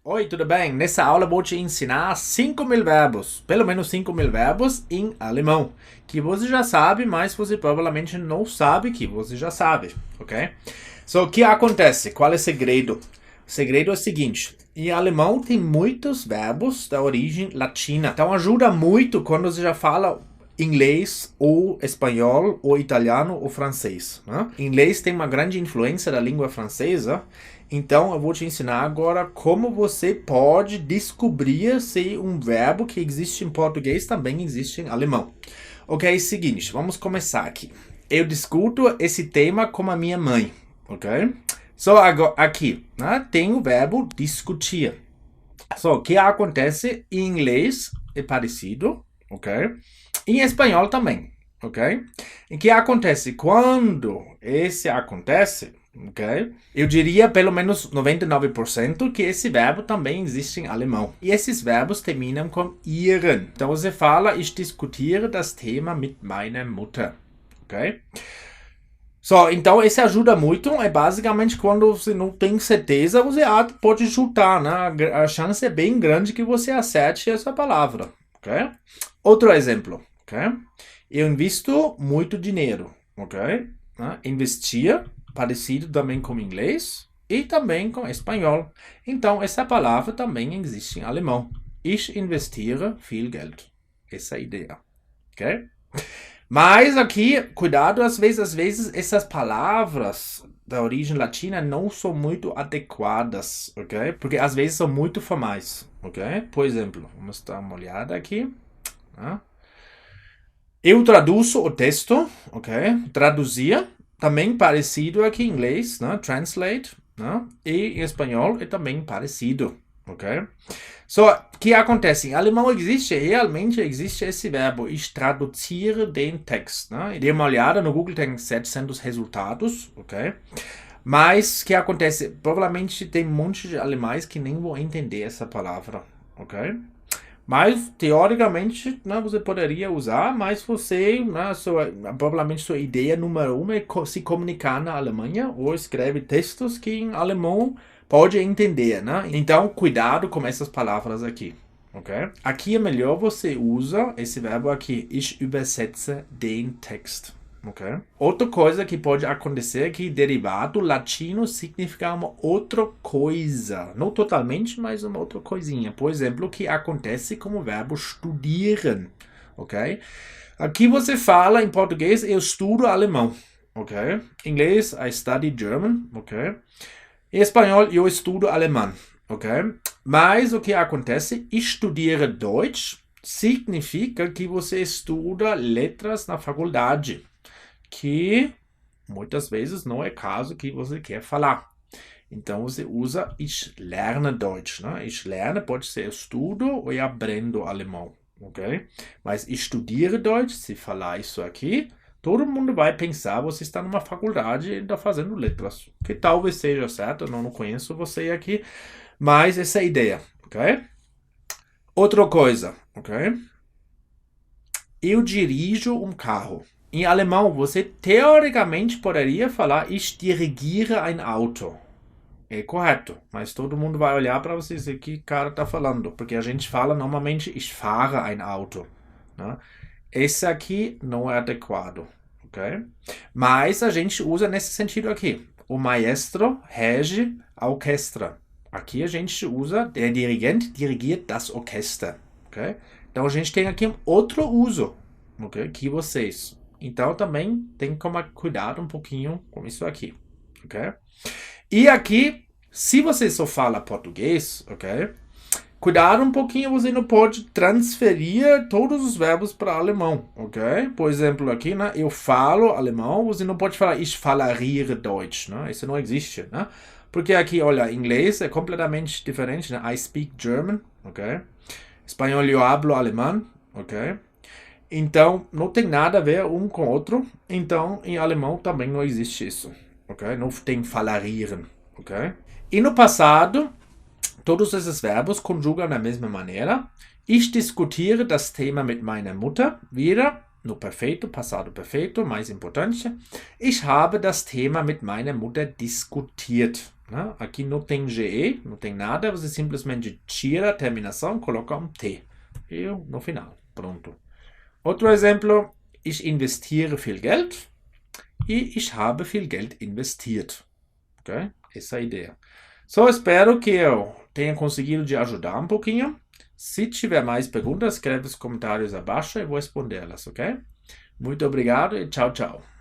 Oi, tudo bem? Nessa aula eu vou te ensinar 5.000 verbos, pelo menos 5.000 verbos em alemão, que você já sabe, mas você provavelmente não sabe que você já sabe, ok? O que acontece? Qual é o segredo? O segredo é o seguinte, em alemão tem muitos verbos da origem latina, então ajuda muito quando você já fala inglês ou espanhol ou italiano ou francês, né? Inglês tem uma grande influência da língua francesa, então eu vou te ensinar agora como você pode descobrir se um verbo que existe em português também existe em alemão. Ok, é o seguinte, vamos começar aqui. Eu discuto esse tema com a minha mãe, ok? Agora, aqui, né, tem o verbo discutir. O que acontece em inglês é parecido, ok? Em espanhol também, ok? O que acontece quando esse acontece, ok? Eu diria pelo menos 99% que esse verbo também existe em alemão. E esses verbos terminam com ihren. Então você fala, ich diskutiere das Thema mit meiner Mutter, ok? Então esse ajuda muito, é basicamente quando você não tem certeza, você pode chutar, né? A chance é bem grande que você acerte essa palavra, ok? Outro exemplo, ok? Eu invisto muito dinheiro, ok? Investir, parecido também com inglês e também com espanhol. Então essa palavra também existe em alemão. Ich investiere viel Geld. Essa é a ideia, ok? Mas aqui, cuidado, às vezes essas palavras da origem latina não são muito adequadas, ok? Porque às vezes são muito formais, ok? Por exemplo, vamos dar uma olhada aqui. Né? Eu traduzo o texto, ok? Traduzir, também parecido aqui em inglês, né? Translate, né? E em espanhol é também parecido, ok? O que acontece? Em alemão realmente existe esse verbo, ich traduziere den Text. Né? Dê uma olhada no Google, tem 700 resultados, ok? Mas o que acontece? Provavelmente tem um monte de alemães que nem vão entender essa palavra, ok? Mas, teoricamente, né, você poderia usar, mas você, né, provavelmente sua ideia número 1 é se comunicar na Alemanha ou escreve textos que em alemão pode entender, né? Então, cuidado com essas palavras aqui, ok? Aqui é melhor você usa esse verbo aqui, ich übersetze den Text. Okay. Outra coisa que pode acontecer é que derivado latino significa uma outra coisa. Não totalmente, mas uma outra coisinha. Por exemplo, o que acontece com o verbo studieren. Ok? Aqui você fala em português, eu estudo alemão. Ok? Em inglês, I study German. Ok? Em espanhol, eu estudo alemão. Ok? Mas o que acontece? Ich studiere Deutsch significa que você estuda letras na faculdade, que muitas vezes não é caso que você quer falar. Então você usa ich lerne Deutsch. Né? Ich lerne pode ser estudo ou eu aprendo alemão. Ok? Mas ich studiere Deutsch, se falar isso aqui, todo mundo vai pensar você está numa faculdade e está fazendo letras. Que talvez seja certo, eu não conheço você aqui, mas essa é a ideia. Ok? Outra coisa, ok? Eu dirijo um carro. Em alemão, você teoricamente poderia falar ich dirigiere ein Auto. É correto, mas todo mundo vai olhar para você e dizer que cara tá falando, porque a gente fala normalmente ich fahre ein Auto. Né? Esse aqui não é adequado, ok? Mas a gente usa nesse sentido aqui. O maestro rege a orquestra. Aqui a gente usa, der Dirigent dirigiert das Orchester, ok? Então a gente tem aqui um outro uso, ok? Que vocês. Então também tem que tomar cuidado um pouquinho com isso aqui, ok? E aqui, se você só fala português, ok? Cuidado um pouquinho, você não pode transferir todos os verbos para alemão, ok? Por exemplo, aqui, né? Eu falo alemão, você não pode falar ich falaria Deutsch, né? Isso não existe, né? Porque aqui, olha, inglês é completamente diferente, né? I speak German, ok? Espanhol eu hablo alemão, ok? Então, não tem nada a ver um com o outro. Então, em alemão também não existe isso, ok? Não tem falarieren, ok? E no passado, todos esses verbos conjugam da mesma maneira. Ich diskutiere das Thema mit meiner Mutter. Wieder, no perfeito, passado perfeito, mais importante. Ich habe das Thema mit meiner Mutter diskutiert. Né? Aqui não tem GE, não tem nada, você simplesmente tira a terminação, coloca um T. E no final, pronto. Outro exemplo, ich investiere viel Geld e ich habe viel Geld investiert. Ok? Essa é a ideia. Só espero que eu tenha conseguido te ajudar um pouquinho. Se tiver mais perguntas, escreve os comentários abaixo e vou respondê-las, ok? Muito obrigado e tchau, tchau.